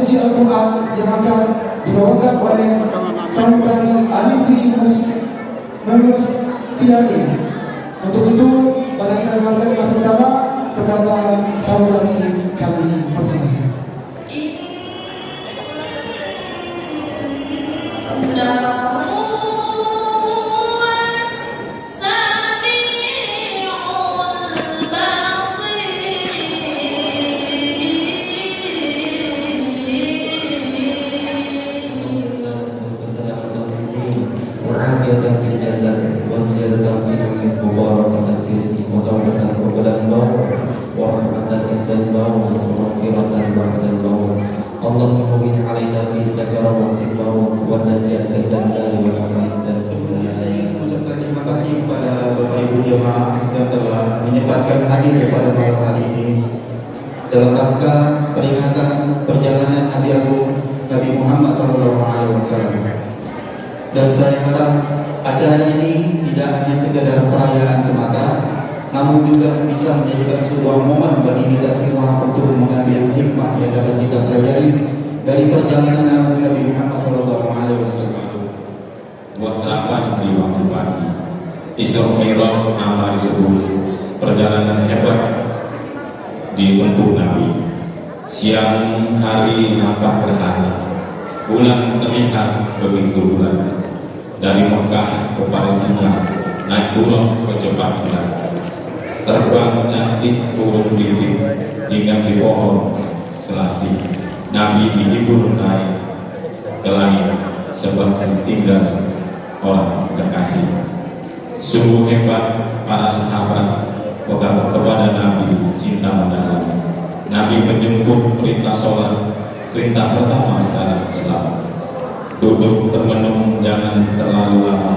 suci Al-Quran yang akan dibawakan oleh Saudari Alifi Mustiani. Untuk itu, mari kita dengarkan bersama kepada saudari kami persilakan. Hadir pada malam hari ini dalam rangka peringatan perjalanan Nabi Agung Nabi Muhammad SAW. Dan saya harap acara ini tidak hanya sekedar perayaan semata, namun juga bisa menjadikan sebuah momen bagi kita semua untuk mengambil hikmah yang dapat kita pelajari dari perjalanan Nabi Muhammad SAW. Buat sahabat di waktu pagi, Isra Mi'raj amal disebut perjalanan hebat di untuk Nabi. Siang hari nampak gerhana, bulan terlihat begitu bulan. Dari Mekah ke Palestina naik turun secepat bulan. Terbang cantik turun bibit hingga di pohon selasi. Nabi dihibur naik ke langit seperti tinggal orang terkasih. Sungguh hebat para sahabat kepada Nabi cinta mendalam. Nabi menjemput perintah sholat, perintah pertama dalam Islam. Duduk termenung jangan terlalu lama,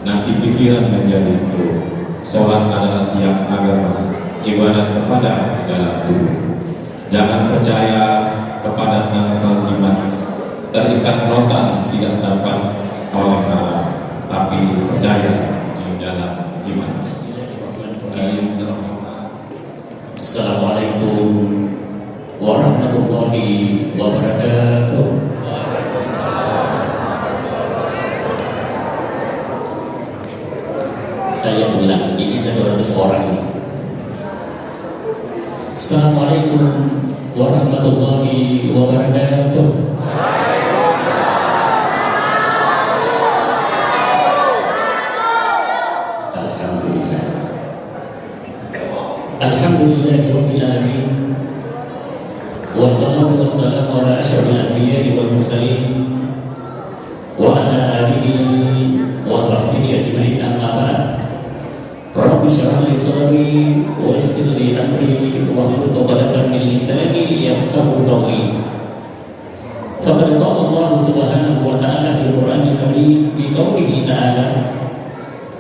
nanti pikiran menjadi keruh. Sholat adalah tiang agama, ibadat kepada dalam tubuh. Jangan percaya kepada tanggal jimat, terikat rotan tidak dapat oleh Allah, tapi percaya di dalam iman. Assalamualaikum warahmatullahi wabarakatuh. Saya ulang, ini ada 200 orang ini. Assalamualaikum warahmatullahi wabarakatuh. Alhamdulillahirabbil alamin. Wassalatu wassalamu ala asyrafil anbiya'i wal mursalin wa ala alihi wa sahbihi ajma'in, amma ba'd. Rabbi shrah li sadri wa yassir li amri wahlul 'uqdatam min lisani yafqahu qawli. Faqad qala Allah subhanahu wa ta'ala fil Qur'anil Karim bi qawlihi ta'ala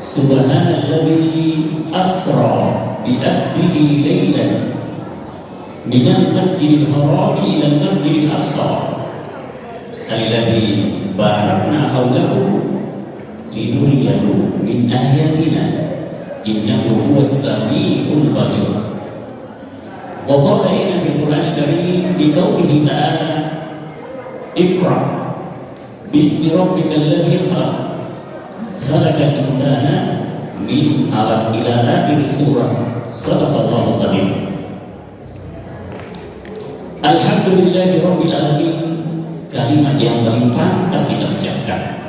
subhanalladzi asra بأبه ليلا من المسجد الحرام إلى المسجد الأقصى الذي باركنا حوله لنريه من آياتنا إنه هو السميع البصير. وقال هنا في القرآن الكريم بقوله تعالى اقرأ باسم ربك الذي خلق خلق الإنسان min alat ila akhir surah. Sadaqallahu qadim. Alhamdulillahi rabbil alamin, kalimat yang paling pantas kita ucapkan.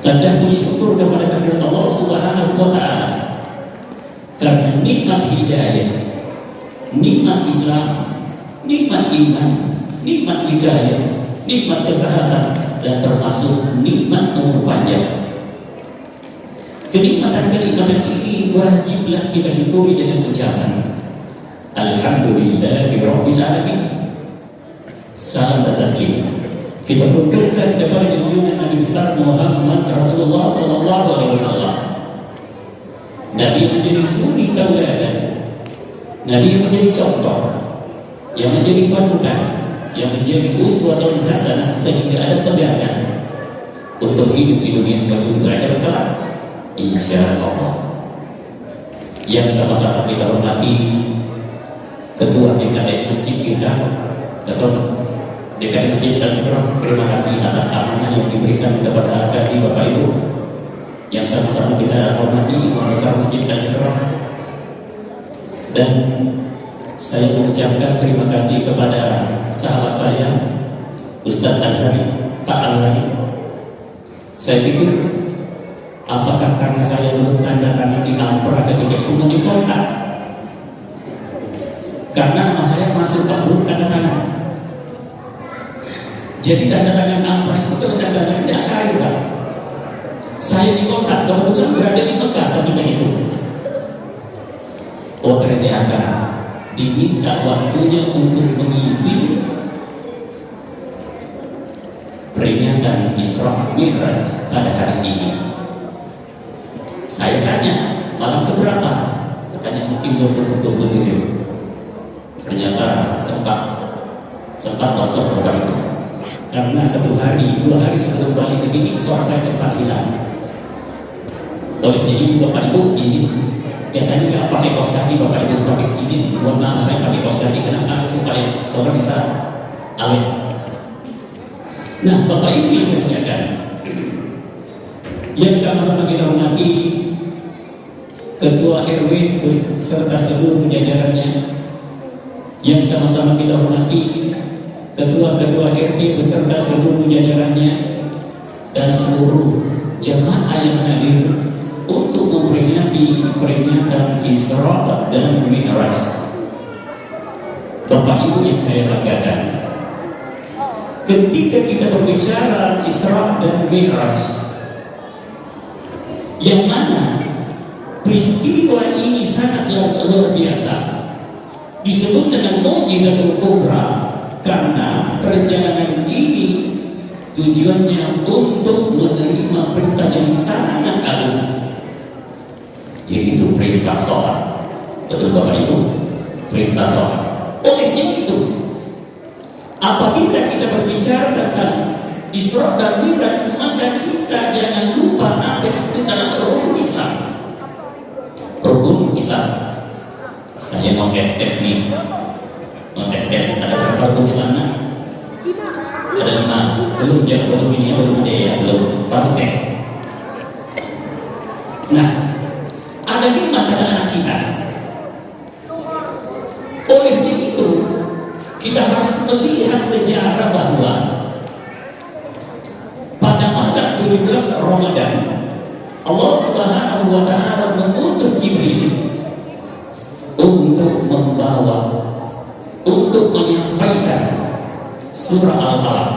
Tanda bersyukur kepada kehadirat Allah Subhanahu wa taala karena nikmat hidayah, nikmat Islam, nikmat iman, nikmat hidayah, nikmat kesehatan, dan termasuk nikmat umur panjang. Kenikmatan-kenikmatan ini wajiblah kita syukuri dengan ucapan Alhamdulillahirabbil alamin. Salam dan taslim kita berdoakan kepada junjungan Nabi besar Muhammad Rasulullah sallallahu alaihi wasallam. Nabi menjadi suri tauladan, Nabi yang menjadi contoh, yang menjadi panutan, yang menjadi uswatun hasanah, sehingga ada pegangan untuk hidup di dunia dan untuk akhirat kelak. Insya Allah. Yang sama-sama kita hormati Ketua DKM Masjid kita, Ketua DKM Masjid Azhar, terima kasih atas amanah yang diberikan kepada kami Bapak Ibu yang sama-sama kita hormati Imam Besar Masjid Azhar. Dan saya mengucapkan terima kasih kepada sahabat saya Ustadz Azhari, Pak Azhari. Saya pikir apakah karena saya belum tanda tangan di ampera ketika itu mau dikontak? Karena nama saya masuk Pak belum tanda tangan. Jadi tanda tangan ampera itu kalau tanda tangan tidak cair Pak. Saya dikontak, kebetulan berada di Mekah ketika itu. Oh ternyata diminta waktunya untuk mengisi peringatan Isra Mi'raj pada hari ini. Saya tanya, malam keberapa? Katanya mungkin 27. Ternyata sempat was-was Bapak Ibu. Karena 1 hari, 2 hari sebelum balik ke sini, suara saya sempat hilang. Oleh itu Bapak Ibu izin, biasanya nggak pakai kaos kaki Bapak Ibu, tapi izin, mohon maaf saya pakai kaos kaki kenapa? Supaya suara bisa awet. Nah Bapak Ibu yang saya muliakan, yang sama-sama kita hormati Ketua RW beserta seluruh jajarannya, yang sama-sama kita hormati Ketua-ketua RT beserta seluruh jajarannya, dan seluruh jamaah yang hadir untuk memperingati peringatan Isra dan Mi'raj. Bapak Ibu yang saya banggakan, ketika kita berbicara Isra dan Mi'raj, yang mana peristiwa ini sangatlah luar biasa, disebut dengan mukjizatul kubra, karena perjalanan ini tujuannya untuk menerima perintah yang sangat agung, yaitu perintah sholat. Betul Bapak Ibu, perintah sholat. Olehnya itu, apabila kita berbicara tentang Isra dan Mi'raj, maka kita jangan lupa apa yang disebut dalam rukun Islam. Rukun Islam. Saya mau tes nih. Mau tes ada berapa rukun Islam? Ada 5. Belum ini belum ada ya, belum. Baru tes. Nah, ada 5 pada anak kita. Olehnya itu, kita harus melihat sejarah bahwa pada malam 17 Ramadan, Allah Subhanahu wa Ta'ala mengutus Jibril untuk menyampaikan surah Al-Alaq.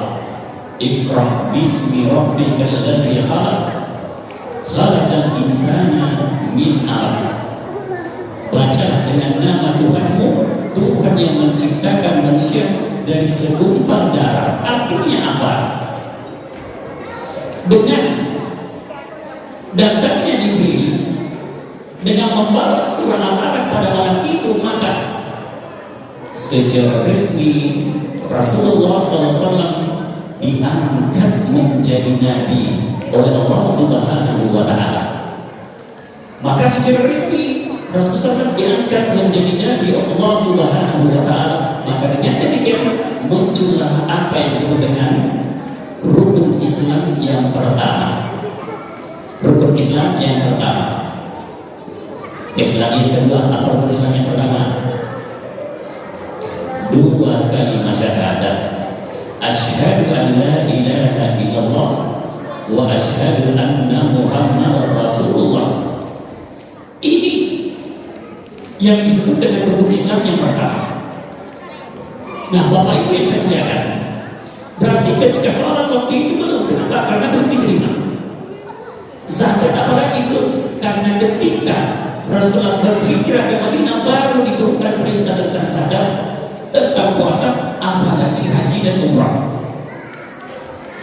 Iqra bismi rabbikal ladzi khalaq, khalaqal insana min 'alaq. Bacalah dengan nama Tuhanmu, Tuhan yang menciptakan manusia dari segumpal darah. Artinya apa? Dengan datangnya Jibril dengan membawa surah Al-Alaq pada malam itu, maka secara resmi Rasulullah SAW diangkat menjadi nabi oleh Allah Subhanahu wa Ta'ala. Maka secara resmi Rasulullah SAW diangkat menjadi nabi oleh Allah Subhanahu wa Ta'ala. Maka dengan demikian muncullah apa yang disebut dengan rukun Islam yang pertama. Rukun Islam yang pertama. Islam yang kedua, apa rukun Islam yang pertama? 2 kalimat syahadat. Asyhadu an la ilaha illallah wa asyhadu anna Muhammadar Rasulullah. Ini yang disebut dengan rukun Islam yang pertama. Nah, Bapak Ibu yang saya muliakan, berarti ketika sholat waktu itu belum. Kenapa? Karena belum diterima. Zakat apalagi belum, karena ketika Rasulullah berhijrah ke Madinah baru diturunkan perintah tentang zakat, tentang puasa, apalagi haji dan umrah.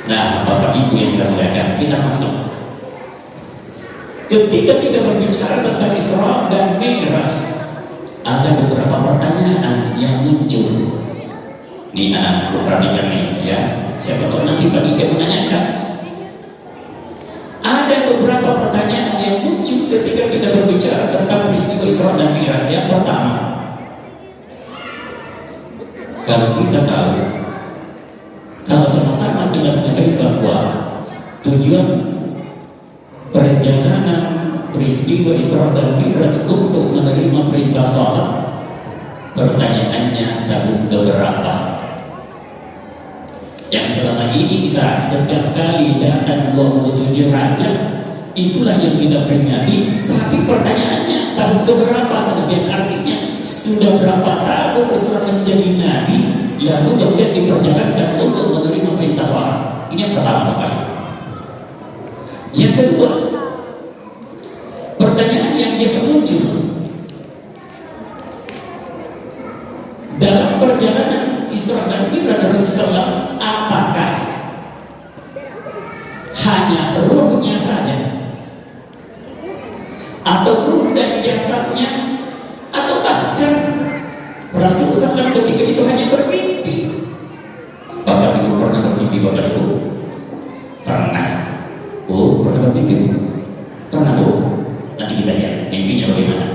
Nah, Bapak Ibu yang saya muliakan, kita masuk. Ketika kita berbicara tentang Isra dan Mi'raj, ada beberapa pertanyaan yang muncul. Nih anak-anakku perhatikan nih ya, siapa tahu nanti bagi kita menanyakan. Ada beberapa pertanyaan yang muncul ketika kita berbicara tentang peristiwa Isra dan Mi'raj. Yang pertama, Kalau kita tahu, kalau sama-sama kita mengetahui bahwa tujuan perjalanan peristiwa Isra dan Mi'raj untuk menerima perintah sholat, pertanyaannya tahun keberapa? Yang selama ini kita setiap kali datang 27 Rajab, itulah yang kita peringati. Tapi pertanyaannya tahun keberapa? Karena artinya sudah berapa tahun setelah menjadi nabi, lalu kemudian diperjalankan untuk menerima perintah sholat. Ini yang pertama kali. Yang kedua, pertanyaan yang biasa muncul dalam perjalanan Isra dan Mi'raj Rasulullah, apakah hanya ruhnya saja, atau ruh dan jasadnya, atau bahkan Rasulullah SAW ketika itu hanya bermimpi? Bapak Ibu pernah bermimpi? Bapak Ibu pernah? Oh, pernah bermimpi? Pernah Bu? Nanti kita lihat mimpinya bagaimana.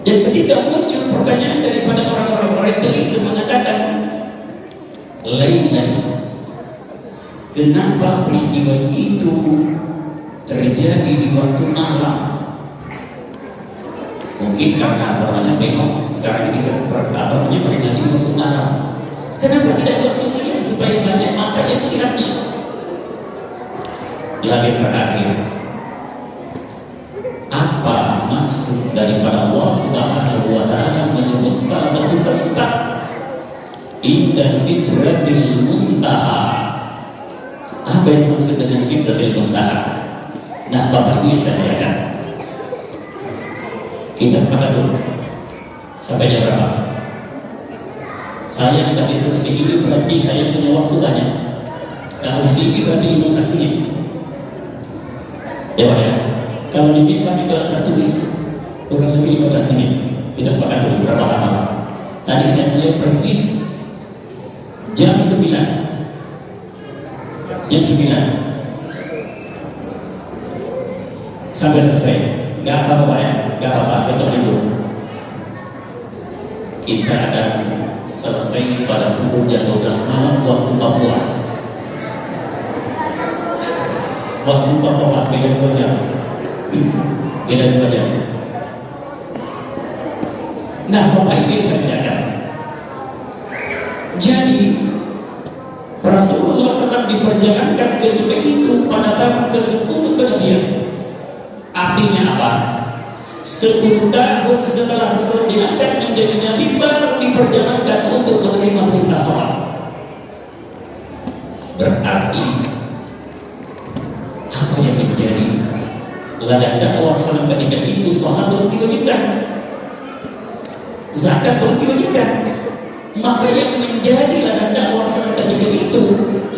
Yang ketiga muncul pertanyaan daripada orang-orang orientalis mengatakan, Lailan, kenapa peristiwa itu terjadi di waktu malam? Mungkin karena namanya tengok sekarang kita peringati di waktu malam. Kenapa tidak di waktu siang supaya banyak mata yang melihatnya? Lalu terakhir, apa maksud daripada Allah Subhanahu wa Ta'ala menyebut salah satu tempat Indah Sidratil Muntaha? Apa yang maksud dengan Sidratil Muntaha? Nah, Bapak Ibu yang saya muliakan, kita sepakat dulu. Sampai jam berapa? Saya dikasih kursi ini berarti saya punya waktu banyak. Kalau di sini berarti 15 menit. Ya Pak ya? Kalau di mimbar itu ada tertulis kurang lebih 15 menit. Kita sepakat dulu berapa lama. Tadi saya melihat persis jam 9. Jam 9 sampai selesai. Gak apa-apa ya, gak apa-apa, besok itu kita akan selesai pada pukul jam 12 malam waktu Papua. Waktu Papua beda 2 jam. Beda 2 jam. Nah, Bapak Ibu yang saya muliakan, jadi Rasulullah SAW diperjalankan ketika itu pada tahun ke-10 kenabian. Artinya apa? 10 tahun setelah Rasul diangkat menjadi nabi, baru diperjalankan untuk menerima perintah sholat. Berarti apa yang menjadi ladang dakwah Rasul ketika itu? Sholat belum diwajibkan, zakat belum diwajibkan. Maka yang menjadi ladang dakwah Rasul ketika itu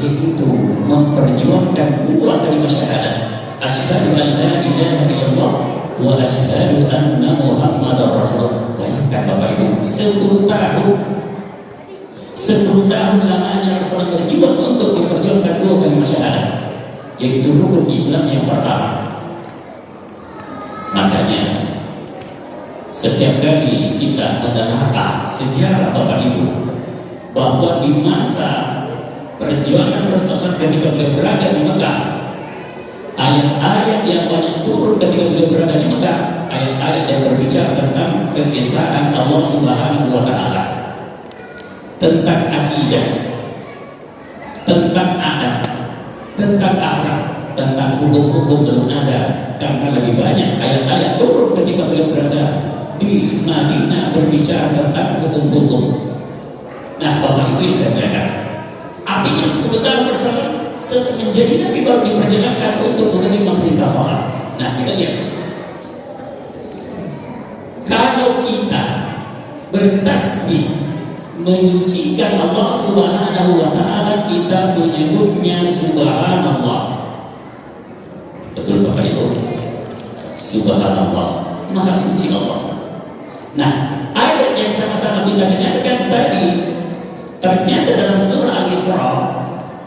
yaitu memperjuangkan 2 kalimat syahadat, asyhadu an la ilaha illallah wa asyhadu anna Muhammadar Rasulullah. Bayangkan Bapak Ibu, 10 tahun lamanya Rasul berjuang untuk memperjuangkan 2 kalimat syahadat, yaitu rukun Islam yang pertama. Makanya setiap kali kita menelaah sejarah Bapak Ibu, bahwa di masa perjuangan Rasulullah ketika beliau berada di Mekah, ayat-ayat yang banyak turun ketika beliau berada di Mekah, ayat-ayat yang berbicara tentang keesaan Allah Subhanahu wa Ta'ala, tentang akidah, tentang adat, tentang akhlak, tentang hukum-hukum belum ada, karena lebih banyak ayat-ayat turun ketika beliau berada di Madinah berbicara tentang hukum-hukum. Nah, Bapak Ibu yang saya muliakan, artinya 10 tahun bersama setelah menjadi nabi baru diperjalankan untuk menerima perintah sholat. Nah, kita lihat, kalau kita bertasbih menyucikan Allah Subhanahu wa Ta'ala, kita menyebutnya Subhanallah. Betul Bapak Ibu? Subhanallah, Maha Suci Allah. Nah, ayat yang sama-sama kita dengarkan tadi ternyata dalam surah Al-Isra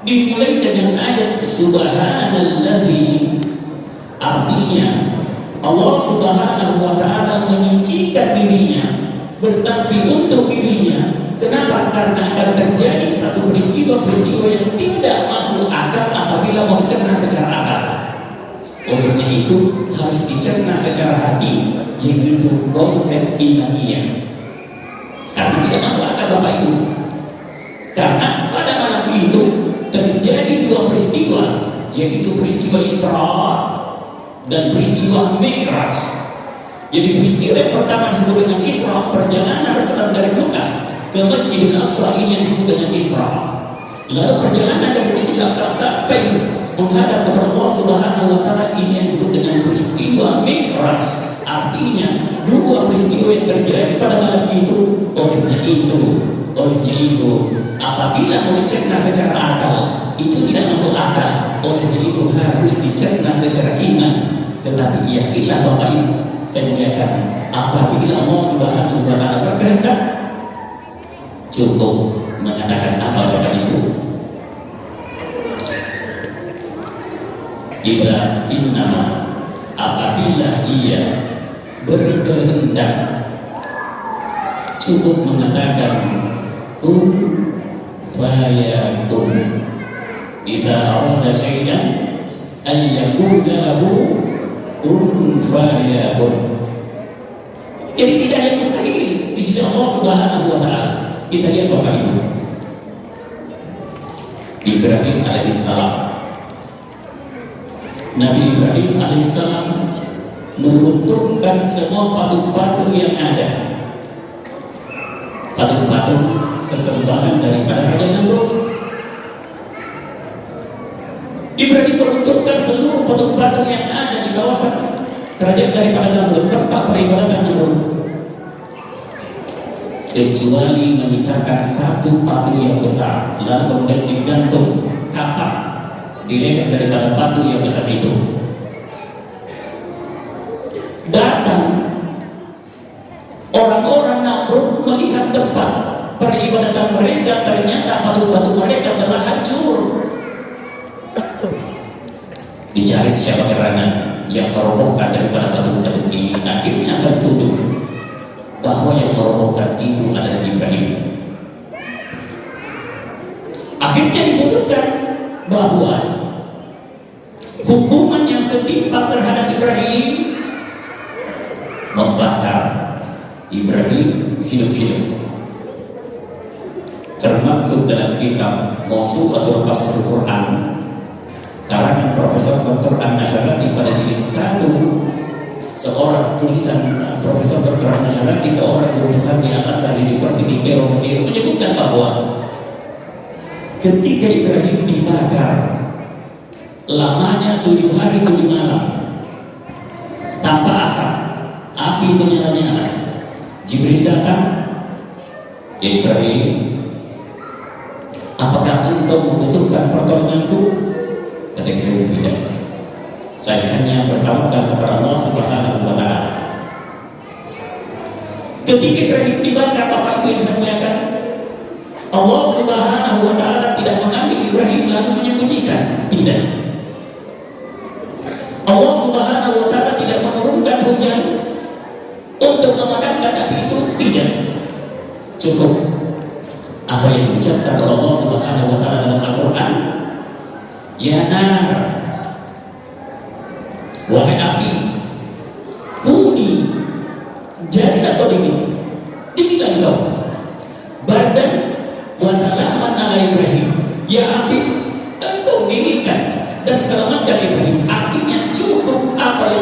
dimulai dengan ayat Subhanalladzi, artinya Allah Subhanahu wa Ta'ala menyucikan dirinya, bertasbih untuk dirinya. Kenapa? Karena akan terjadi satu peristiwa-peristiwa yang tidak masuk akal apabila mau dicerna secara akal. Olehnya itu harus dicerna secara hati, yaitu konsep ilahiyah. Karena tidak masuk akal Bapak Ibu. Karena pada malam itu terjadi dua peristiwa, yaitu peristiwa Isra dan peristiwa Mi'raj. Jadi peristiwa yang pertama disebut dengan Isra, perjalanan Rasulullah dari Mekah ke Masjidil Aqsa, ini yang disebut dengan Isra. Lalu perjalanan dari Masjidil Aqsa sampai menghadap kepada Allah Subhanahu wa Ta'ala, ini yang disebut dengan peristiwa Mi'raj. Artinya dua peristiwa yang terjadi pada malam itu. Olehnya itu apabila mau dicerna secara akal itu tidak masuk akal. Olehnya itu harus dicerna secara iman. Tetapi yakinlah Bapak Ibu, saya muliakan, apabila Allah Subhanahu wa Ta'ala berkehendak, cukup mengatakan apa Bapak Ibu? Idza innama, apabila ia berkehendak, cukup mengatakan kun fayakun. Idza arada syai'an ay yaqula lahu kun fayakun. Jadi tidak ada yang mustahil di sisi Allah Subhanahu wa Ta'ala. Kita lihat Bapak Ibu, Ibrahim alaihissalam, Nabi Ibrahim alaihissalam meruntuhkan semua patung-patung yang ada, patung-patung sesembahan daripada Hajar Namrud. Ibrahim meruntuhkan seluruh patung-patung yang ada di kawasan kerajaan daripada Namrud, tempat peribadatan Namrud, kecuali menyisakan satu patung yang besar, lalu kemudian digantung kapak di leher daripada patung yang besar itu. Datang orang-orang Namrud melihat tempat peribadatan mereka, ternyata patung-patung mereka telah hancur. Dicari siapa gerangan yang merobohkan daripada patung-patung ini. Akhirnya tertuduh bahwa yang merobohkan itu adalah Ibrahim. Akhirnya diputuskan bahwa hukuman yang setimpal terhadap Ibrahim, membakar Ibrahim hidup-hidup. Termaktub dalam kitab Mawsu'atul Qasas Al-Quran karangan Profesor Dr. An-Nasyarati pada jilid 1, seorang tulisan Profesor Dr. An-Nasyarati, seorang guru besar di Al-Azhar University Kairo, Mesir, menyebutkan bahwa ketika Ibrahim dibakar lamanya 7 hari 7 malam tanpa asap, api menyala-nyala. Jibril datang, Ibrahim, apakah engkau membutuhkan pertolonganku? Kata Ibrahim, tidak. Saya hanya bertawakal kepada Allah Subhanahu wa Ta'ala. Ketika Ibrahim dibakar, Bapak Ibu yang saya muliakan, Allah Subhanahu wa Ta'ala tidak mengambil Ibrahim lalu menyembunyikan. Tidak. Allah Subhanahu wa Ta'ala tidak menurunkan hujan untuk memadamkan api itu. Tidak. Cukup apa yang diucapkan oleh Allah Subhanahu wa Ta'ala dalam Al-Quran, ya nar, wahai api, kuni, jadi atau dingin, dinginlah engkau, badan wasalaman ala Ibrahim, ya api, engkau dinginkan dan selamatkan Ibrahim. Artinya cukup apa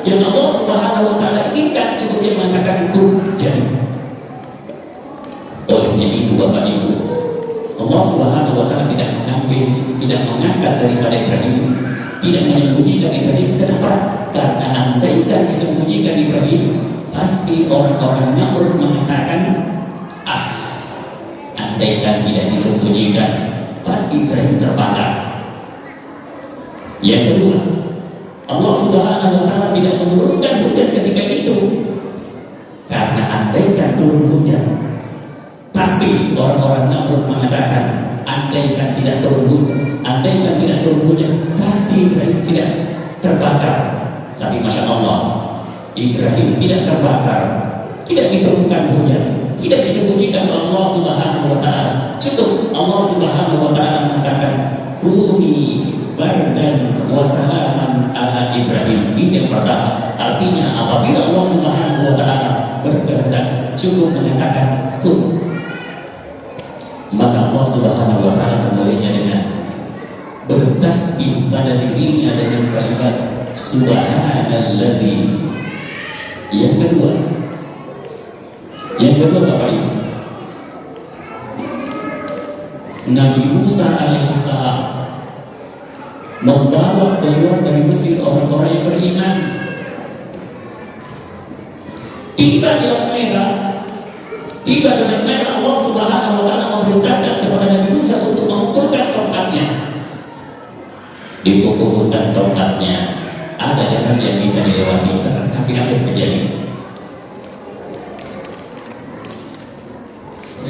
yang Allah Subhanahu wa Ta'ala inginkan, cukup yang mengatakan kun, jadi. Olehnya itu Bapak Ibu, Allah Subhanahu wa Ta'ala tidak mengangkat daripada Ibrahim, tidak menyembunyikan Ibrahim. Kenapa? Karena andaikan disembunyikan Ibrahim, pasti orang-orang Namrud mengatakan, andaikan tidak disembunyikan, pasti Ibrahim terbakar. Yang kedua, Allah Subhanahu wa Ta'ala tidak menurunkan hujan ketika itu, karena andaikan turun hujan, pasti orang-orang Namrud mengatakan, andaikan tidak turun hujan, pasti Ibrahim tidak terbakar. Tapi Masya Allah, Ibrahim tidak terbakar, tidak diturunkan hujan, tidak disembunyikan Allah Subhanahu wa Ta'ala. Cukup Allah Subhanahu wa Ta'ala mengatakan, Kuni bardan wa salaman ala Ibrahim. Ini yang pertama. Artinya apabila Allah Subhanahu wa Ta'ala berkehendak, cukup mengatakan kun, maka Allah Subhanahu wa Ta'ala memulainya dengan bertasbih pada dirinya dengan kalimat Subhanalladzi. Yang kedua Bapak Ibu, Nabi Musa alaihissalam membawa keluar dari Mesir orang-orang yang beriman. Tiba di Laut Merah, Allah Subhanahu wa Ta'ala memerintahkan kepada Nabi Musa untuk memukulkan tongkatnya. Dipukulkan tongkatnya, ada jalan yang bisa dilewati, tapi apa yang terjadi?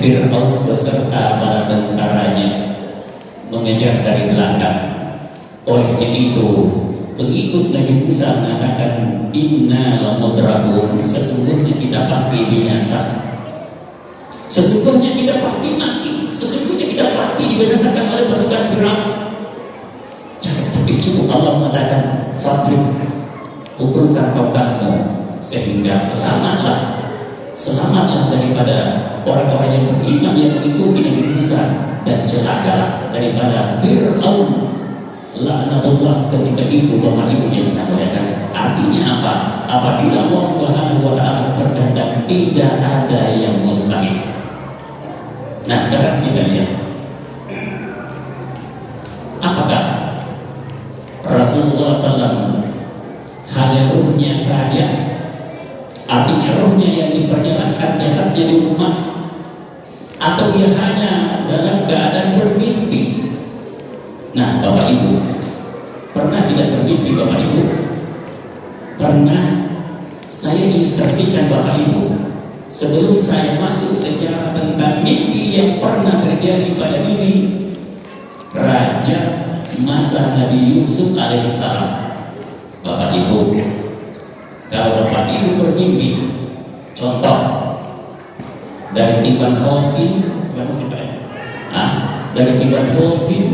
Fir'aun beserta para tentaranya mengejar dari belakang. Oleh itu, pengikut Nabi Musa mengatakan, Inna lamudrakun, sesungguhnya kita pasti binasa. Sesungguhnya kita pasti mati. Sesungguhnya kita pasti dibinasakan oleh pasukan Fir'aun. Tapi cukup Allah mengatakan, Fadrib, pukulkan tongkatmu sehingga selamatlah daripada orang-orang yang beriman yang mengikuti Nabi Musa, dan celakalah daripada Fir'aun. Laknatullah. Ketika itu Bapak Ibu yang saya muliakan, artinya apa? Apabila Allah Subhanahu wa Ta'ala berkehendak, tidak ada yang mustahil. Nah, sekarang kita lihat apakah Rasulullah SAW hanya ruhnya saja, artinya ruhnya yang diperjalankan, jasadnya di rumah, atau ia hanya dalam keadaan bermimpi? Nah, Bapak Ibu, pernah tidak bermimpi Bapak Ibu? Pernah. Saya ilustrasikan Bapak Ibu sebelum saya masuk sejarah tentang mimpi yang pernah terjadi pada diri raja masa Nabi Yusuf alaihissalam. Bapak Ibu, kalau Bapak Ibu bermimpi, contoh dari Tiban Hosin, dari Tiban Hosin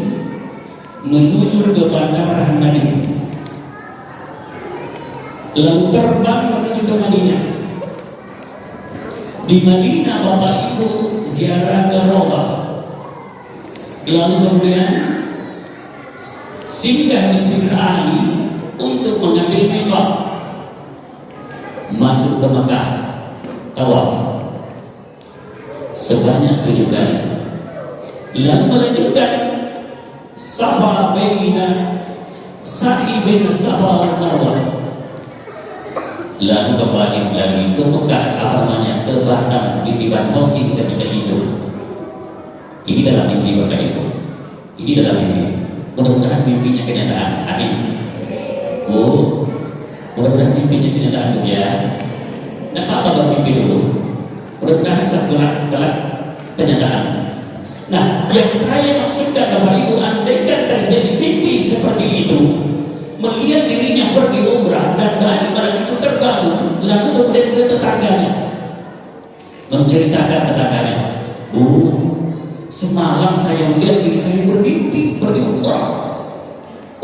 menuju ke Bandara Hamdani, lalu terbang menuju ke Madinah. Di Madinah Bapak Ibu ziarah ke Raudhah, lalu kemudian singgah di Bir Ali untuk mengambil miqat, masuk ke Mekah, tawaf sebanyak 7 kali, lalu melanjutkan sa'i baina Safa wal Marwah, lalu kembali lagi ke Mekah, ke Batam di Tiban Hosin ketika itu. Ini dalam mimpi Bapak Ibu, ini dalam mimpi. Mudah-mudahan mimpinya kenyataan. Amin. Bu, mudah-mudahan mimpinya kenyataan Bu ya. Nah, apa bermimpi dulu? Mudah-mudahan satu kelak kenyataan. Nah, yang saya maksudkan Bapak Ibu, andaikan terjadi mimpi seperti itu, melihat dirinya pergi umrah dan balik pada itu terbangun, lalu kemudian ke tetangganya menceritakan tetangganya, Bu, semalam saya melihat diri saya bermimpi pergi umrah.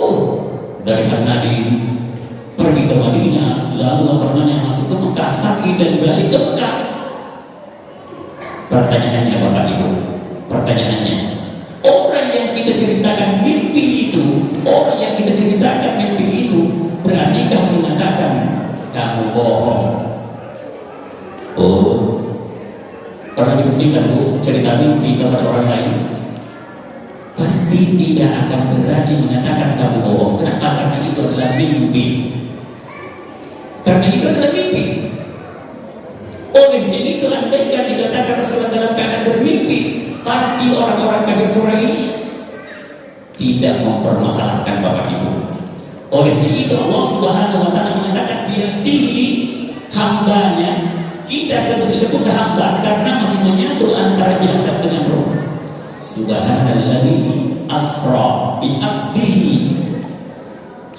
Oh, dari Hamdani pergi ke Madinah, lalu masuk ke Mekah, Sa'i dan balik ke Mekah. Pertanyaannya Bapak Ibu, pertanyaannya, orang yang kita ceritakan mimpi itu, beranikah mengatakan kamu bohong? Oh, pernah dibuktikan Bu, cerita mimpi kepada orang lain, pasti tidak akan berani mengatakan kamu bohong. Kenapa? Karena itu adalah mimpi. Olehnya itu, andaikan dikatakan Rasulullah dalam keadaan bermimpi, pasti orang-orang kafir Quraisy tidak mempermasalahkan Bapak Ibu. Olehnya itu Allah Subhanahu wa Ta'ala mengatakan biadihi, hambanya. Kita sebut hamba karena masih menyatu antara jasad dengan roh. Subhanalladzi asra bi abdihi,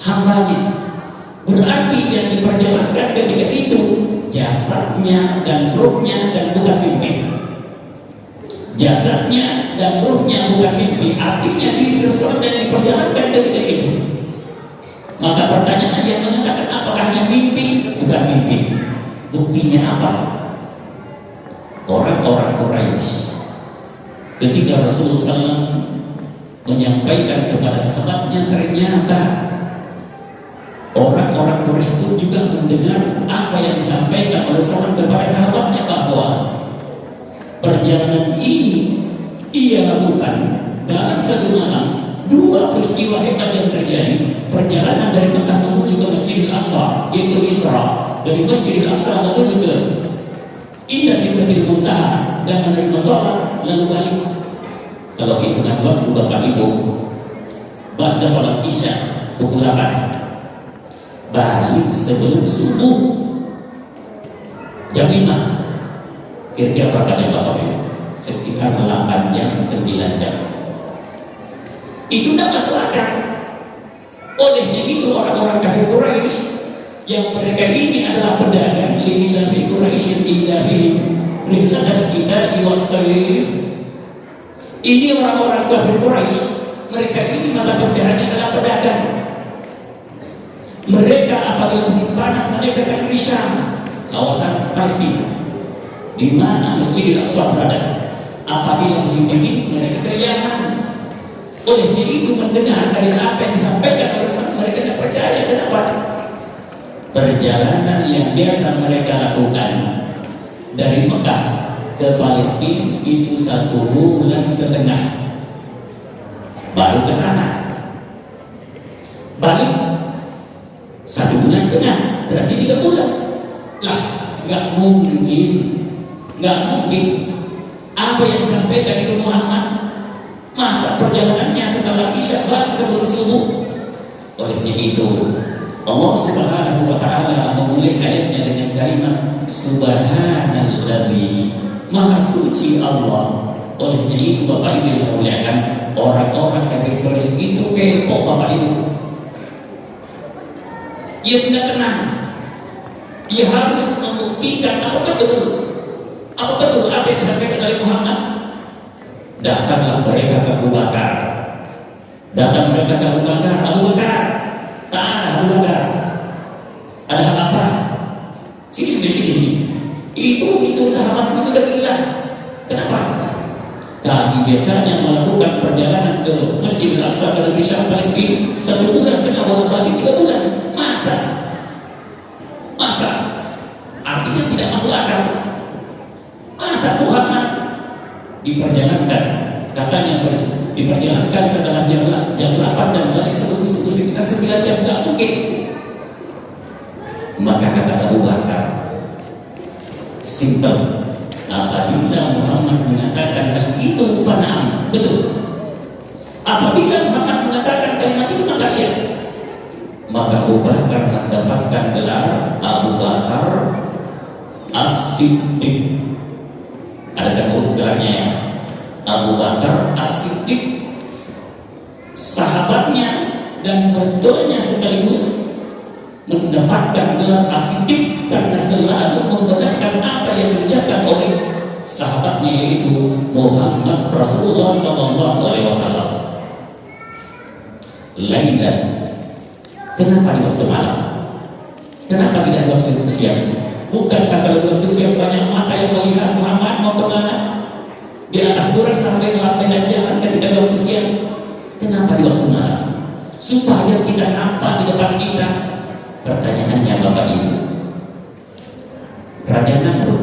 hambanya. Berarti yang diperjalankan ketika itu jasadnya dan ruhnya dan bukan mimpi. Jasadnya dan ruhnya bukan mimpi, artinya diri Rasul yang diperjalankan ketika itu. Maka pertanyaan yang mengatakan apakah hanya mimpi? Bukan mimpi. Buktinya apa? Orang-orang Quraisy ketika Rasulullah SAW menyampaikan kepada sahabatnya, ternyata orang-orang Quraisy pun juga mendengar apa yang disampaikan oleh Rasulullah kepada sahabatnya, bahwa perjalanan ini ia lakukan dalam satu malam. Dua peristiwa hebat yang terjadi. Perjalanan dari Mekah menuju ke Masjidil Aqsa, yaitu Isra, dari Masjidil Aqsa menuju ke Indah Sidratil Muntaha dan menerima sholat lalu balik. Kalau hitungan waktu Bapak Ibu, pada sholat Isya pukul 8, balik sebelum subuh jam 5. Kira-kira berapa jam Bapak Ibu? Sekitar 8 jam, 9 jam. Itu tidak masuk akal. Olehnya itu orang-orang kafir Quraisy yang mereka ini adalah pedagang, lillahi Quraisyin illahi rihlatas syita'i was-sayf. Ini orang-orang kafir Quraisy, mereka ini mata pencahariannya adalah pedagang. Mereka apabila musim panas mereka akan ke Syam, kawasan Palestina, di mana Masjidil Aqsa berada. Apabila musim dingin mereka ke Yaman. Olehnya itu mendengar dari apa yang disampaikan oleh Rasul, mereka tidak percaya. Kenapa? Perjalanan yang biasa mereka lakukan dari Mekah ke Palestina itu 1,5 bulan, baru ke sana. Balik 1,5 bulan, berarti 3 bulan. Lah, nggak mungkin. Apa yang disampaikan itu Muhammad? Masa perjalanannya setelah Isya balik sebelum subuh? Olehnya itu Allah Subhanahu wa Ta'ala memulai ayatnya dengan kalimat Subhanalladzi, Maha Suci Allah. Olehnya itu Bapak Ibu yang saya muliakan, orang-orang kafir Quraisy itu kepo Bapak Ibu. Ia tidak tenang. Dia harus membuktikan apa betul apa yang disampaikan oleh Muhammad. Datanglah mereka ke Abu Bakar. Abu Bakar, ta'ala Abu Bakar. Ada hal apa? Sini. Itu sahabat itu udah gila. Kenapa? Kami biasanya melakukan perjalanan ke Masjidil Aqsa ke negeri Syam Palestina 1,5 bulan baru balik 3 bulan. Masa? Artinya tidak masuk akal. Masa Muhammad diperjalankan, katanya diperjalankan setelah jam 8 dan balik sebelum subuh sekitar 9 jam, nggak mungkin. Maka kata Abu Bakar, simple, apabila Muhammad mengatakan hal itu fana'am, betul. Apabila Muhammad mengatakan kalimat itu maka iya. Maka Abu Bakar mendapatkan gelar Abu Bakar As-Siddiq. Ada gelarnya ya, Abu Bakar As-Siddiq, sahabatnya dan mertuanya sekaligus mendapatkan gelar As-Siddiq karena selalu membenarkan apa yang diucapkan oleh sahabatnya, yaitu Muhammad Rasulullah SAW. Lailan, kenapa di waktu malam? Kenapa tidak di waktu siang? Bukankah kalau di waktu siang banyak mata yang melihat Muhammad mau kemana? Di atas burak sampai dengan jalan ketika di waktu siang. Kenapa di waktu malam? Supaya kita nampak di depan kita. Pertanyaannya Bapak Ibu, kerajaan Namrud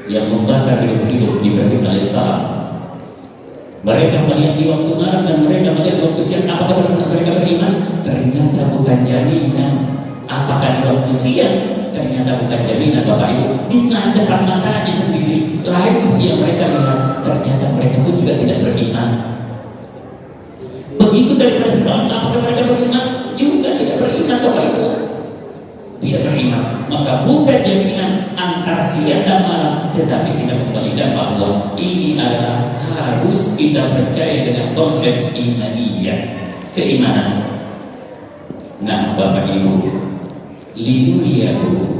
yang membakar hidup Ibrahim alaihissalam, mereka melihat di waktu malam dan mereka melihat di waktu siang. Apakah mereka beriman? Ternyata bukan jaminan. Apakah di waktu siang? Ternyata bukan jaminan Bapak Ibu. Di depan matanya sendiri, live yang mereka lihat, ternyata mereka pun juga tidak beriman. Begitu daripada Fir'aun, apakah mereka beriman? Juga tidak beriman Bapak Ibu. Tidak beriman. Maka bukan jaminan antara siang dan malam, tetapi kita kembalikan bahwa ini adalah harus kita percaya dengan konsep imaniyah, keimanan. Nah Bapak Ibu, linuriyahu.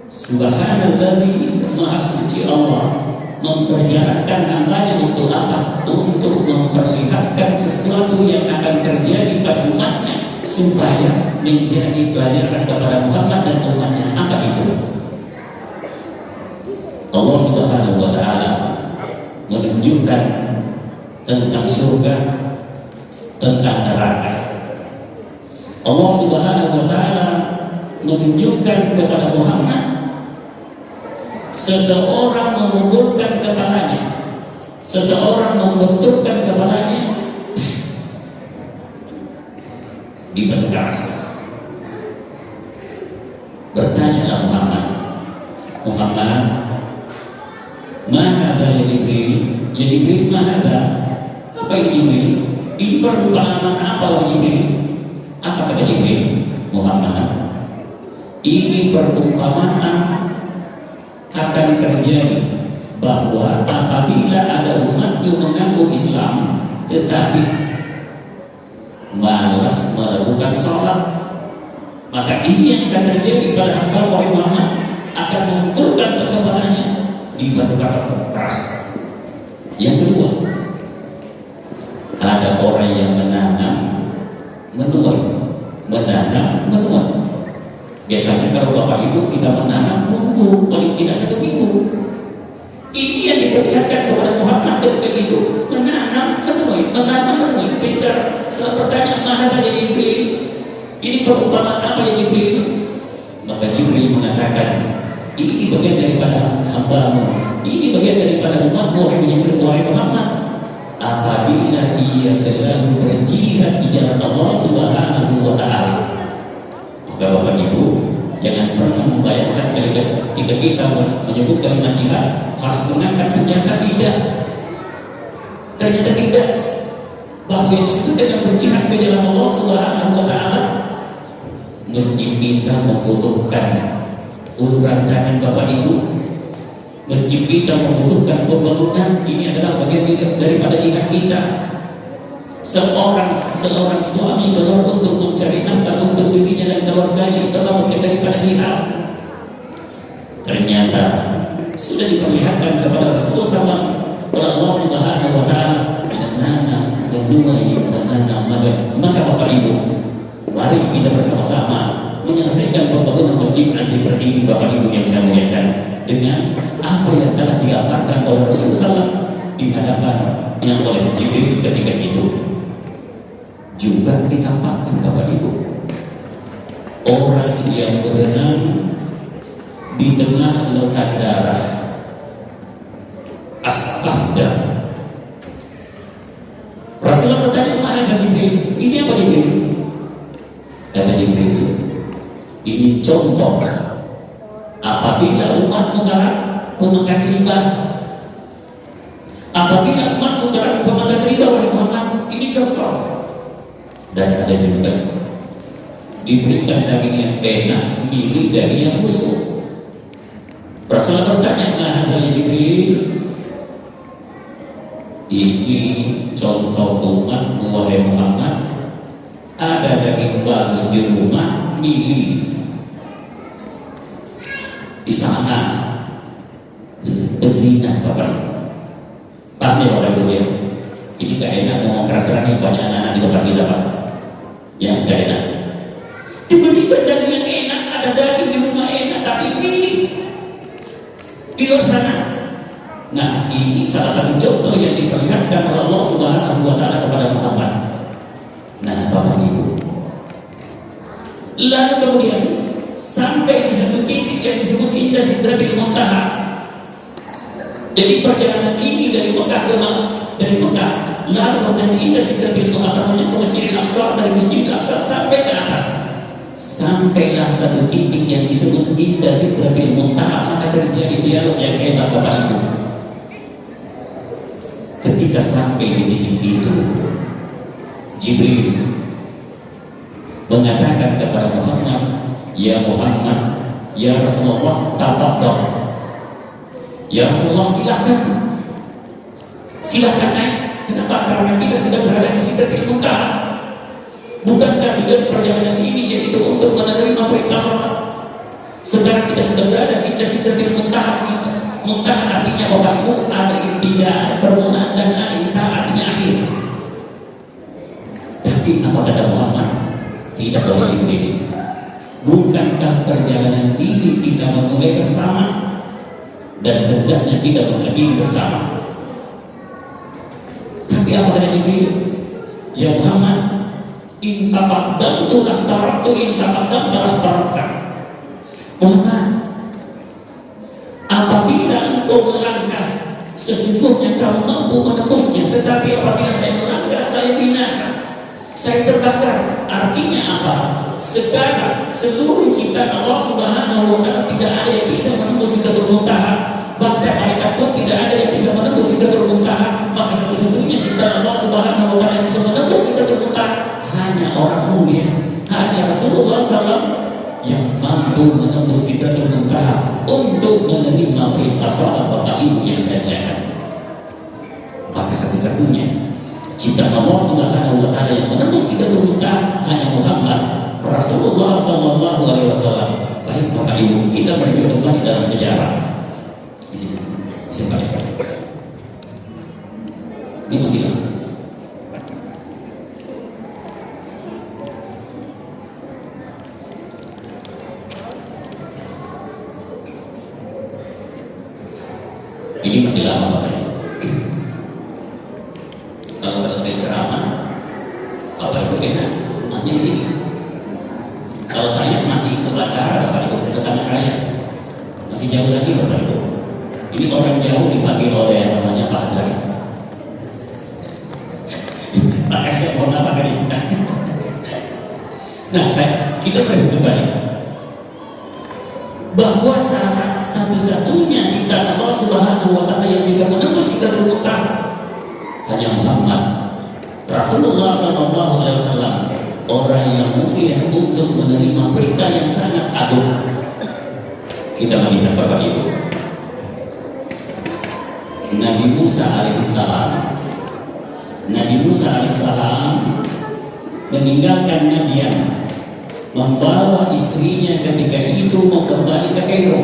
Subhanalladzi, maha suci Allah, memperjalankan hambanya untuk apa? Untuk memperlihatkan sesuatu yang akan terjadi pada umatnya supaya menjadi pelajaran kepada Muhammad dan umatnya. Apa itu? Allah Subhanahu wa Ta'ala menunjukkan tentang surga, tentang neraka. Allah Subhanahu wa Ta'ala menunjukkan kepada Muhammad seseorang memukulkan kepalanya, seseorang membenturkan kepalanya di batu keras. Bertanyalah Muhammad, Muhammad, ma hadza ya Jibril? Ya Jibril, ma hadza? Apa ini Jibril? Ini perumpamaan apa wahai Jibril? Apa kata Jibril? Muhammad, ini perumpamaan akan terjadi bahwa apabila ada umat yang mengaku Islam tetapi malas melakukan sholat, maka ini yang akan terjadi pada hamba wahai Muhammad, akan memukulkan kepalanya di batu keras. Yang kedua, ada orang yang menanam menuai, menanam menuai. Biasanya kalau bapak ibu kita menanam nunggu paling tidak 1 minggu. Ini yang diperlihatkan kepada Muhammad ketika itu, menanam menuai. Sehingga setelah pertanyaan mahal ya Jibril, ini perumpamaan apa ya Jibril? Maka Jibril mengatakan, ini bagian daripada hambamu, ini bagian daripada umatmu wahai Muhammad. Apabila ia selalu berjihad di jalan Allah Subhanahu wa Ta'ala, maka Bapak Ibu jangan pernah membayangkan ketika kita menyebut kalimat jihad harus mengangkat senjata. Tidak, ternyata tidak. Bahwa yang disebut dengan berjihad ke jalan Allah Subhanahu wa Ta'ala, masjid kita membutuhkan uluran tangan Bapak Ibu. Masjid kita membutuhkan pembangunan. Ini adalah bagian daripada jihad kita. Seorang suami keluar untuk mencari nafkah untuk dirinya dan keluarganya, itu adalah bagian daripada jihad. Ternyata sudah diperlihatkan kepada Rasulullah SAW oleh Allah Subhanahu wa Ta'ala, menanam, menuai, menanam. Maka Bapak Ibu, mari kita bersama-sama menyelesaikan pembangunan masjid Al-Zikr ini, Bapak Ibu yang saya muliakan, dengan apa yang telah diamarkan oleh Rasulullah SAW di hadapan yang oleh Jibril ketika itu. Juga ditampakkan Bapak Ibu, orang yang berenang di tengah lautan darah, As-Bahda. Rasulullah bertanya, "Mana Jibril? Ini apa Jibril?" Kata Jibril, ini contoh apabila umatmu kalah pemakan riba. Apabila umatmu kalah pemakan riba wahai Muhammad, ini contoh. Dan ada juga diberikan daging yang enak, milih daging yang busuk. Rasulullah bertanya, "Nah, ya Jibril, ini contoh umat wahai Muhammad, ada daging bagus di rumah, milih di sana bezina." Bapak paham ya Bapak Ibu ya? Ini gak enak ngomong keras-keras nih, banyak anak-anak di depan kita Pak yang gak enak. Diberikan daging yang enak, ada daging di rumah enak, tapi milih di luar sana. Nah, ini salah satu contoh yang diperlihatkan oleh Allah Subhanahu wa Ta'ala kepada Muhammad. Nah, Bapak Ibu, lalu kemudian sampai di satu titik yang disebut indah Sidratil Muntaha. Jadi perjalanan ini dari Mekah, lalu kemudian indah Sidratil Muntaha ke Masjidil Aqsa, dari Masjidil Aqsa sampai ke atas. Sampailah satu titik yang disebut indah Sidratil Muntaha, maka terjadi dialog yang hebat Bapak Ibu. Ketika sampai di titik itu, Jibril mengatakan kepada Muhammad, "Ya Muhammad, ya Rasulullah, tafadhal." Ya Rasulullah, silakan naik. Kenapa? Karena kita sudah berada di Sidratil Muntaha. Bukankah tujuan perjalanan ini yaitu untuk menerima perintah sholat? Sekarang kita sudah berada di Sidratil Muntaha. Muntaha artinya Bapak Ibu ada intinya permulaan dan ada intinya artinya akhir. Tapi apa kata Muhammad? Tidak boleh dipilih. Bukankah perjalanan ini kita memulai bersama dan hendaknya kita mengakhiri bersama? Tapi apa kata Jibril? Ya Muhammad, in taqaddamtu lah taraktu, in taqaddamtu lah tarakta. Muhammad, apabila engkau melangkah, sesungguhnya kamu mampu menembusnya. Tetapi apabila saya melangkah, saya binasa, saya terbakar. Artinya apa? Sekarang seluruh ciptaan Allah Subhanahu wa Ta'ala tidak ada yang bisa menembus Sidratul Muntaha. Bahkan malaikat pun tidak ada yang bisa menembus Sidratul Muntaha. Maka satu-satunya ciptaan Allah Subhanahu wa Ta'ala yang bisa menembus Sidratul Muntaha hanya orang mulia, hanya Rasulullah SAW yang mampu menembus Sidratul Muntaha untuk menerima perintah sholat Bapak Ibu yang saya muliakan. Maka satu-satunya ciptaan Allah Subhanahu wa Ta'ala yang menembus Sidratul Muntaha hanya Muhammad Rasulullah Sallallahu Alaihi Wasallam. Baik Bapak Ibu, kita berjuang kembali dalam sejarah. Siapa ya? Ini musibah. Ini masih lama Bapak Ibu. Kalau selesai ceramah, Bapak Ibu enak rumahnya di sini. Kalau saya masih ke Bandara Bapak Ibu, ke Tanah Raya, masih jauh lagi Bapak Ibu. Ini orang jauh dipanggil oleh namanya Pak Azhar. Pakai sepona, pakai istana. Nah, kita kembali bahwa salah satu-satunya ciptaan Allah Subhanahu wa Ta'ala yang bisa menembus Sidratul Muntaha hanya Muhammad Rasulullah Sallallahu Alaihi Wasallam, orang yang mulia untuk menerima perintah yang sangat agung. Kita melihat Bapak Ibu, Nabi Musa alaihissalam meninggalkan Madian, membawa istrinya ketika itu mau kembali ke Kairo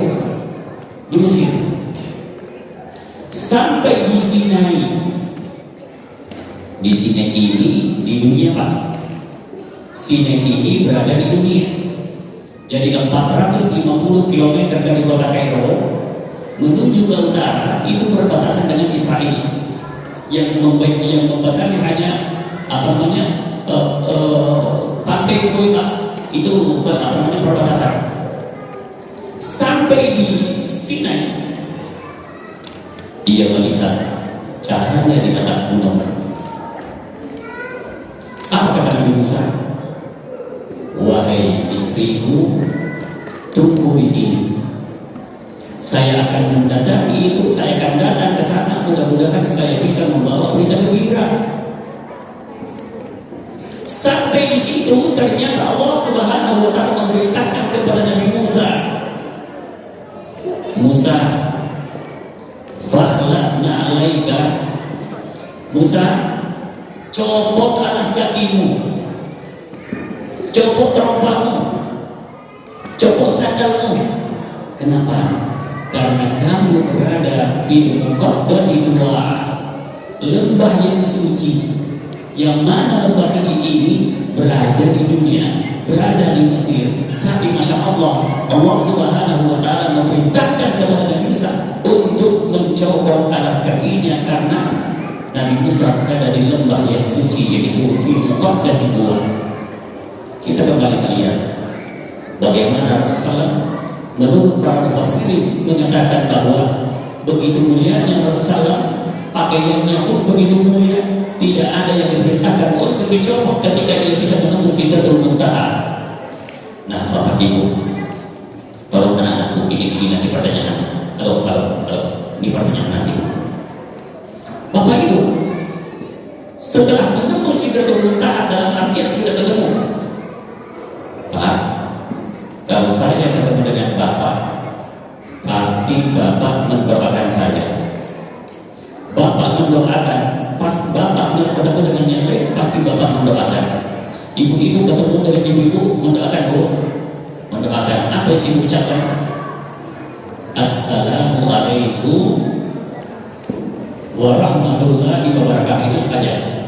di Mesir, sampai di Sinai. Di Sinai ini di dunia Pak, Sinai ini berada di dunia. Jadi 450 km dari kota Kairo menuju ke utara itu berbatasan dengan Israel, yang membatasi hanya pantai Goiba, itu perbatasan. Sampai di Sinai dia melihat cahaya di atas gunung. Apa kata Nabi Musa? Wahai istriku, tunggu di sini. Saya akan mendatangi itu, saya akan datang ke sana. Mudah-mudahan saya bisa membawa berita gembira. Sampai di situ ternyata Allah Subhanahu wa Ta'ala memerintahkan kepada Nabi Musa, Musa, fakhla'na 'alaika. Musa, copot alas kakimu, copot terompahmu, copot sandalmu. Kenapa? Karena kamu berada di Muqaddas Dua, lembah yang suci, yang mana lembah suci ini berada di dunia, berada di Mesir. Tapi Masya Allah, Allah Subhanahu wa Ta'ala memerintahkan kepada Nabi Musa untuk mencopot alas kakinya karena Nabi Musa berada di lembah yang suci, yaitu di Muqaddas Dua. Kita kembali melihat bagaimana Rasulullah menurut para mufassirin menyatakan bahwa begitu mulianya Rasulullah, pakaiannya pun begitu mulia, tidak ada yang diperintahkan untuk dicopot ketika ia bisa menembus Sidratul Muntaha. Nah Bapak Ibu, kalau anak-anakku ini nanti pertanyaan, kalau ini pertanyaan nanti. Bapak Ibu, setelah menembus Sidratul Muntaha dalam artian sudah ketemu, Pak, kalau saya ketemu dengan Bapak, pasti Bapak mendoakan saya. Bapak mendoakan, pas Bapak ketemu dengan yang lain, pasti Bapak mendoakan. Ibu-ibu ketemu dengan ibu-ibu mendoakan bu, mendoakan apa yang ibu ucapkan? Assalamualaikum warahmatullahi wabarakatuh. Itu aja.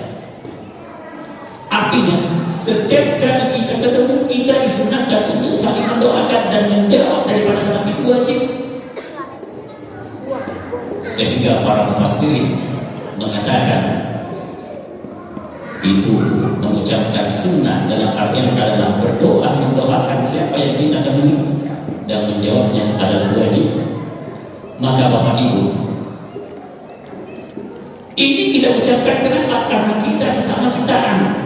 Artinya setiap kali kita ketemu, kita disunahkan untuk saling mendoakan dan menjawab daripada salam itu wajib. Sehingga para mufassirin mengatakan itu mengucapkan sunnah dalam artian adalah berdoa mendoakan siapa yang kita temui dan menjawabnya adalah wajib. Maka Bapak Ibu, ini kita ucapkan kenapa? Karena kita sesama ciptaan.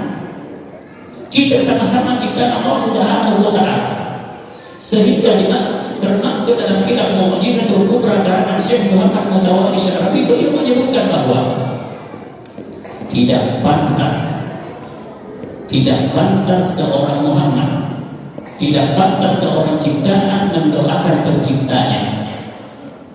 Kita sama-sama ciptaan Allah Subhanahu wa Ta'ala. Sehingga termaktub dalam kitab Mu'jizatul Kubra karangan Syekh Muhammad Mutawalli Syarabi, beliau menyebutkan bahwa tidak pantas seorang Muhammad, tidak pantas seorang ciptaan mendoakan penciptanya.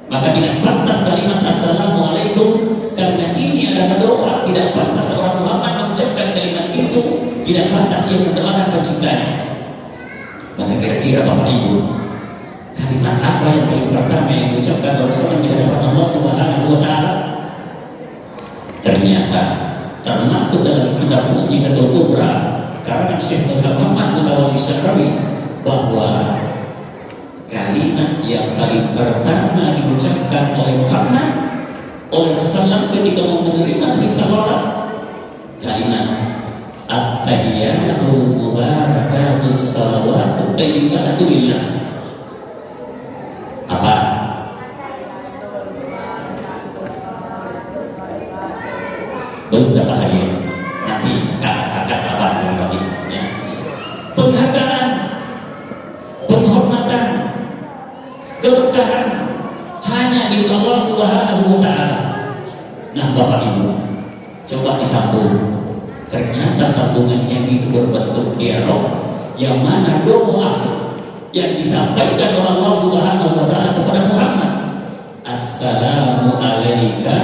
Maka tidak pantas kalimat Assalamualaikum, karena ini adalah doa. Tidak pantas seorang Muhammad mengucapkan kalimat itu, tidak pantas ia mendoakan penciptanya. Maka kira-kira Bapak Ibu, kalimat apa yang paling pertama yang diucapkan oleh seorang di hadapan Allah Subhanahu wa Ta'ala? Ternyata termaktub dalam kitab Mu'jizatul Kubra karangan Syekh Muhammad Mutawalli Syarabi bahwa kalimat yang paling pertama diucapkan oleh Muhammad oleh Rasulullah ketika mau menerima perintah sholat, kalimat At-tahiyatul mubarakatus salawatut thayyibatu lillah. Apa? Belum dapat hadiah. Nanti akan apa yang bagi ya. Penghargaan, penghormatan, keberkahan hanya milik Allah Subhanahu wa Ta'ala. Nah Bapak Ibu, coba disambung. Ternyata sambungannya itu berbentuk dialog, yang mana doa yang disampaikan oleh Allah Subhanahu wa Ta'ala kepada Muhammad. Assalamu alayka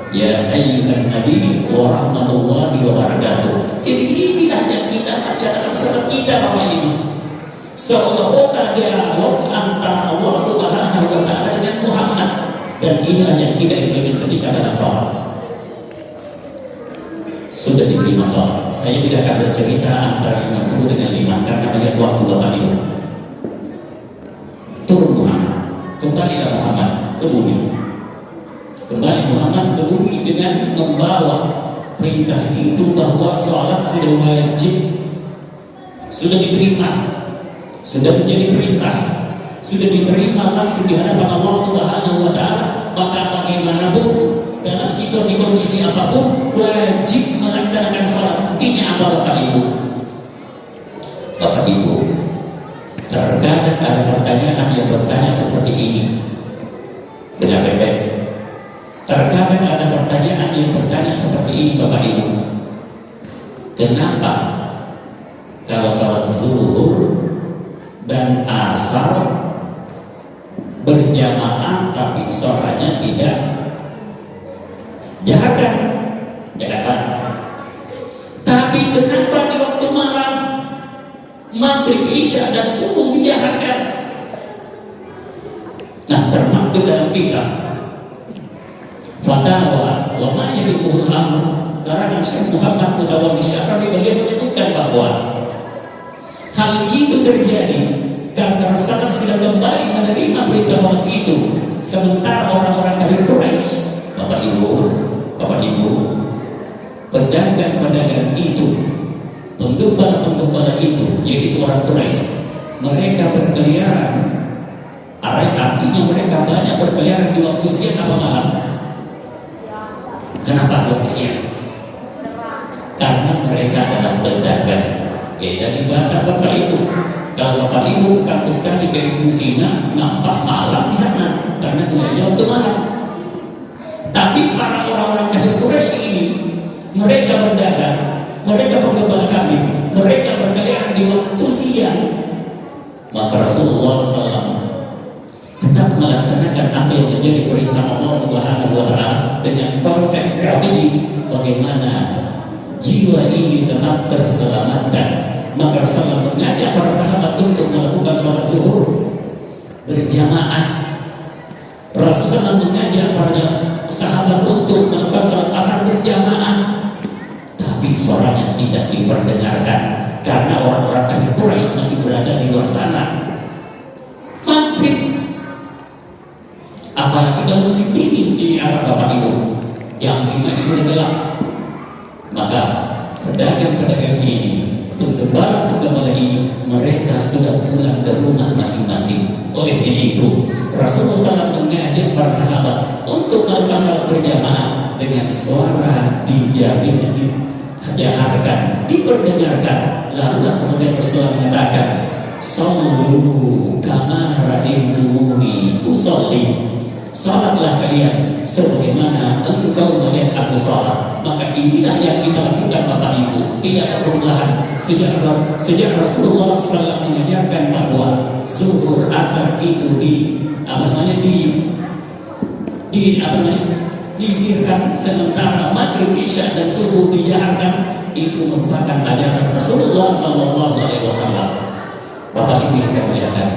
ya ayyuhan nabi wa rahmatullahi wa barakatuh. Jadi inilah yang kita baca dalam surat kita Bapak Ibu. Seolah-olah dialog antara Allah Subhanahu wa Ta'ala dengan Muhammad, dan inilah yang kita implementasikan dalam sholat. Sudah diterima sholat. Saya tidak akan bercerita antara 50 dengan 5 karena melihat waktu Bapak Ibu. Turun Muhammad, kembalilah Muhammad ke bumi. Kembali Muhammad ke bumi dengan membawa perintah itu bahwa sholat sudah wajib, sudah diterima, sudah menjadi perintah, sudah diterima langsung di hadapan Allah Subhanahu wa Ta'ala. Maka bagaimanapun dalam situasi kondisi apapun wajib melaksanakan sholat. Buktinya apa Bapak Ibu? Bapak Ibu, terkadang ada pertanyaan yang bertanya seperti ini. Dengar baik-baik. Terkadang ada pertanyaan yang bertanya seperti ini Bapak Ibu. Kenapa kalau sholat zuhur dan asar berjamaah tapi sholatnya tidak jahakan? Tapi kenapa di waktu malam maghrib, isya dan subuh dijahakan? Nah, termaktub dalam kitab Fatawa wa ma yahibuhul amr karangan Syekh Muhammad Mutawalli Syarabi, beliau menyebutkan bahwa hal itu terjadi karena Rasulullah sudah kembali menerima perintah sholat itu, sementara orang-orang kafir Quraisy, Bapak Ibu, pedagang-pedagang itu, penggembala-penggembala itu, yaitu orang Quraisy, mereka berkeliaran. Artinya mereka banyak berkeliaran di waktu siang apa malam? Kenapa waktu siang? Karena mereka adalah pedagang. Beda di Batak Bapak Ibu. Kalau Bapak Ibu ke kampus kami ke Ibu Sina, nampak malam di sana karena kuliahnya waktu malam. Tapi para orang-orang kafir Quraisy ini, mereka berdagang, mereka penggembala kambing, mereka berkeliaran di waktu siang. Maka Rasulullah SAW tetap melaksanakan apa yang menjadi perintah Allah Subhanahu wa Ta'ala dengan konsep strategi bagaimana jiwa ini tetap terselamatkan. Maka Rasulullah mengajak para sahabat untuk melakukan sholat zuhur berjamaah. Rasulullah mengajak para sahabat untuk melakukan sholat asar berjamaah, tapi suaranya tidak diperdengarkan karena orang-orang kafir Quraisy masih berada di luar sana. Maghrib, apalagi kalau musim dingin di Arab Bapak Ibu, jam 5 itu udah gelap. Maka pedagang-pedagang ini, penggembala-penggembala ini, mereka sudah pulang ke rumah masing-masing. Oleh itu Rasulullah SAW mengajak para sahabat untuk melakukan salat berjamaah dengan suara dijamin, dijaharkan, diperdengarkan. Lalu kemudian Rasulullah mengatakan, "Sallu kama ra'aitumuni usolli." Salatlah kalian sebagaimana engkau melihat aku salat. Maka inilah yang kita lakukan Bapak Ibu. Tidak ada perubahan sejak Rasulullah SAW mengajarkan bahwa zuhur asar itu disirkan, sementara maghrib isya dan subuh dijaharkan. Itu merupakan ajaran Rasulullah SAW. Bapak Ibu yang saya muliakan,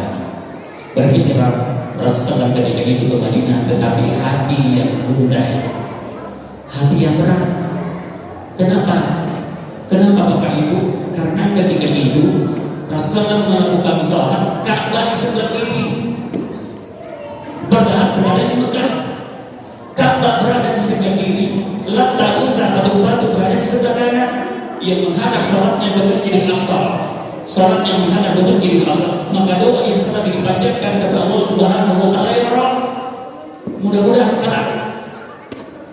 berhijrah Rasulullah ketika itu ke Madinah, tetapi hati yang gundah, hati yang berat. Kenapa? Kenapa Bapak Ibu? Karena ketika itu Rasulullah melakukan sholat Ka'bah di sebelah kiri, padahal berada di Mekah. Ka'bah berada di sebelah kiri, Latta Uzza batu-batu berada di sebelah kanan. Ia menghadap sholatnya ke Masjidil Aqsa, sholatnya menghadap ke Masjidil Aqsa. Maka doa yang selalu dipanjatkan kepada Allah Subhanahu wa Ta'ala, ya Rabb, mudah-mudahan kelak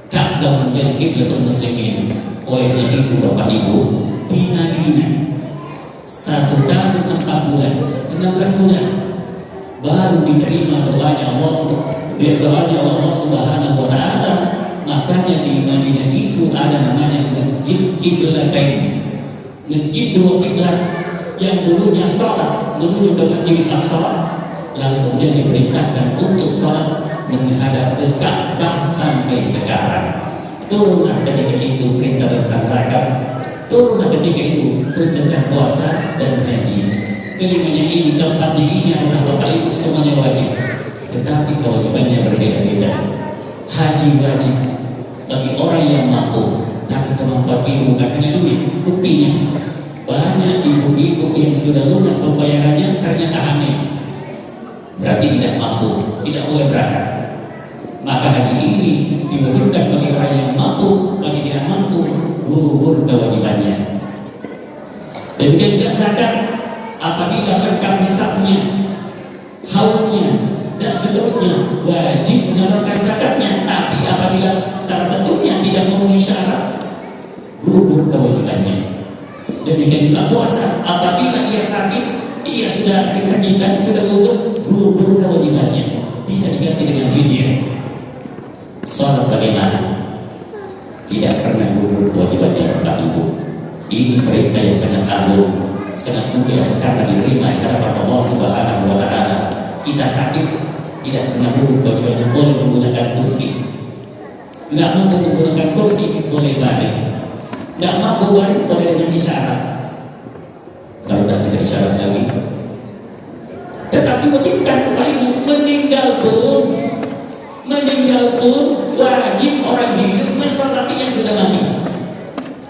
Ka'bah menjadi kiblatul muslimin. Olehnya itu Bapak Ibu, di Madinah 1 tahun 4 bulan, 16 bulan baru diterima doanya Allah Subhanahu wa Ta'ala. Makanya di Madinah itu ada namanya Masjid Qiblatain, masjid dua kiblat, yang dulunya sholat menuju ke Masjidil Aqsa, lalu kemudian diperintahkan untuk sholat menghadap ke Ka'bah sampai sekarang. Turunlah ketika itu perintah tentang zakat, turunlah ketika itu perintah tentang puasa dan haji. Kelimanya ini, keempatnya ini adalah Bapak Ibu semuanya wajib, tetapi kewajibannya berbeda-beda. Haji wajib bagi orang yang mampu, tapi kemampuan itu bukan hanya duit. Buktinya banyak ibu-ibu yang sudah lunas pembayarannya ternyata hamil, berarti tidak mampu, tidak boleh berangkat. Maka haji ini diwajibkan bagi orang yang mampu, bagi tidak mampu gugur kewajibannya. Demikian juga zakat, apabila lengkap nisabnya, haulnya dan seterusnya, wajib menyalurkan zakatnya. Tapi apabila salah satunya tidak memenuhi syarat, gugur kewajibannya. Demikian juga puasa, apabila ia sakit, ia sudah sakit-sakitan, sudah uzur, gugur kewajibannya, bisa diganti dengan fidyah. Salat bagaimana? Tidak pernah gugur kewajibannya Bapak Ibu. Ini perintah yang sangat agung, sangat mulia karena diterima di hadapan Allah Subhanahu wa Ta'ala. Kita sakit, tidak pernah gugur kewajibannya, boleh menggunakan kursi. Nggak mampu menggunakan kursi, boleh baring. Nggak mampu baring, boleh dengan isyarat. Kalau tidak bisa isyarat lagi, tetapi wajibkan Bapak Ibu, meninggal pun wajib orang hidup mensolati yang sudah mati.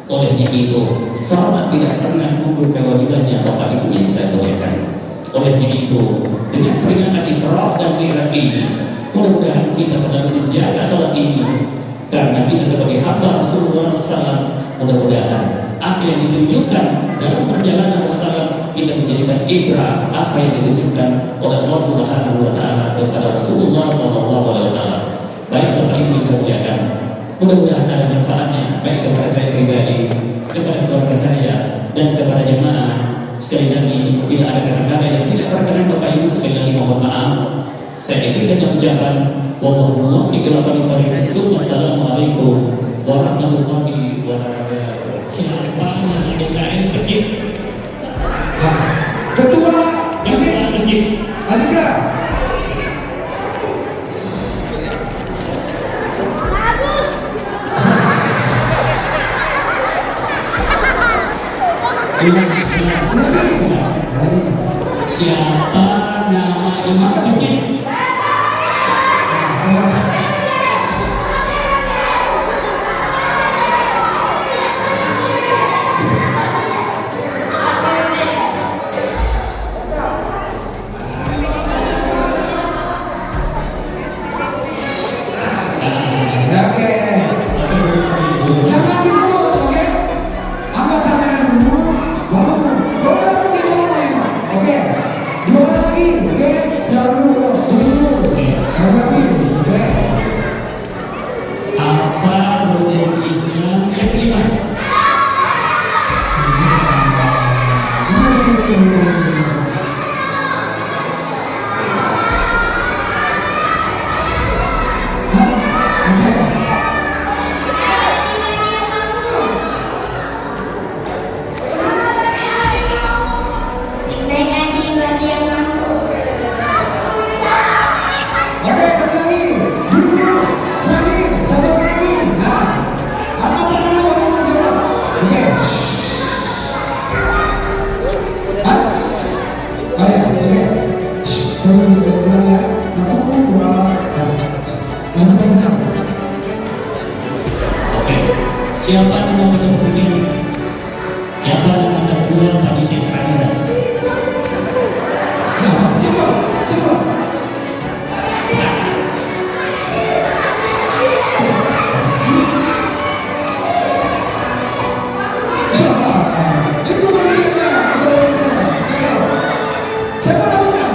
Olehnya itu, salat tidak pernah gugur kewajibannya Bapak Ibu yang saya muliakan. Olehnya itu, dengan peringatan Isra dan Mi'raj ini, mudah-mudahan kita selalu menjaga salat ini, karena kita sebagai hamba Rasulullah SAW, mudah-mudahan apa yang ditunjukkan dalam perjalanan Rasulullah, kita menjadikan ibrah apa yang ditunjukkan oleh Allah Subhanahu wa Ta'ala kepada Rasulullah SAW. Baik Bapak Ibu yang saya muliakan, mudah-mudahan ada manfaatnya baik kepada saya pribadi, kepada keluarga saya, dan kepada jemaah. Sekali lagi, bila ada kata-kata yang tidak berkenan Bapak Ibu, sekali lagi mohon maaf. Saya akhiri dengan ucapan wallahu muwaffiq ila aqwamit thoriq. Wassalamualaikum warahmatullahi wabarakatuh. Siapa yang masjid? Ketua Masjid. Azika. Siapa nama imam masjid? Oke. Jangan dulu, oke? Angkat tangan dulu. Bangun. Bola di bawah ya. Oke. Di bawah lagi, oke? Siap dulu. Dulu. Angkat dulu, oke? Apa rukun Islam yang kelima? Naik haji bagi yang mampu. Oke, satu lagi. Dulu. Lagi. Satu lagi. Nah. Angkat tangan apa? Oke. Hah? Oh ya, oke. Satu, dua, ya. Satu, dua, langsung ke sana. Oke. Siapa nama ketua? Siapa nama ketua panitia sekalian? Siapa? Siapa? Siapa? Siapa? Itu pentingnya. Siapa namanya?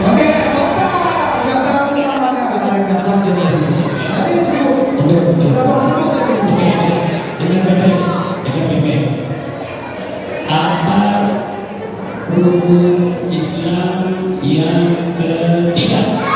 Oke, Bapak. Yang tahu namanya. Yang tahu namanya. Tadi sebut. Kita baru sebut tadi. Oke, dengar baik-baik, dengar baik-baik. Apa rukun Islam yang ketiga?